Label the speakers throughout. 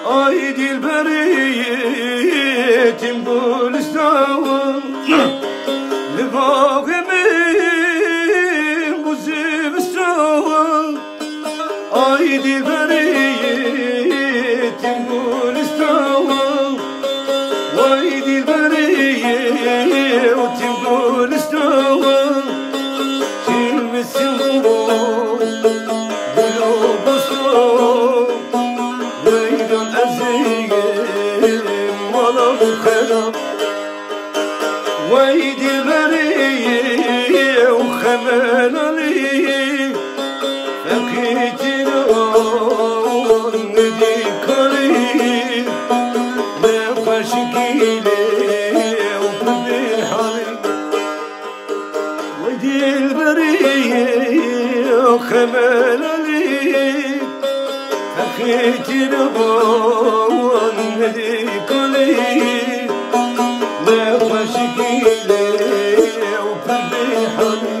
Speaker 1: Ay dilberiyetim gülistanım Livahimin bu zibistanım Ay dilberiyetim gülistanım Vay dilberiyetim gülistanım Çilmesin bu ويدي البرية وخمالي فكيت ندي كريم لا فشكيلي وبحالي ويدي البرية وخمالي فكيت ندي كريم لا فشكيلي وبحالي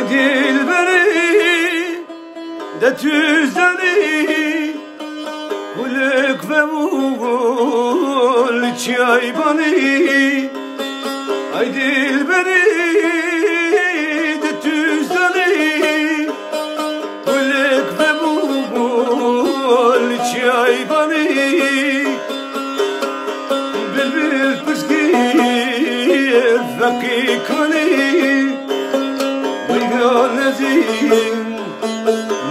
Speaker 1: dilberi de tüzeli kuluk ve vul çaybani Ay dilberi de tüzeli kuluk ve vul çaybani Bülbül püskir fakikani Nezim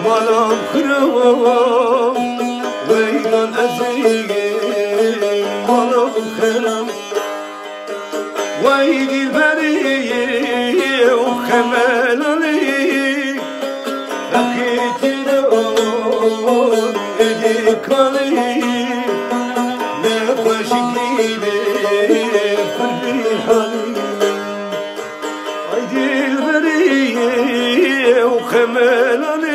Speaker 1: malam kıram Veygan ezim malam kıram Vay dilberiye o kemelali Rakitine on edikali Ne faşikine kulbi hali Ay dilberiye وخمالني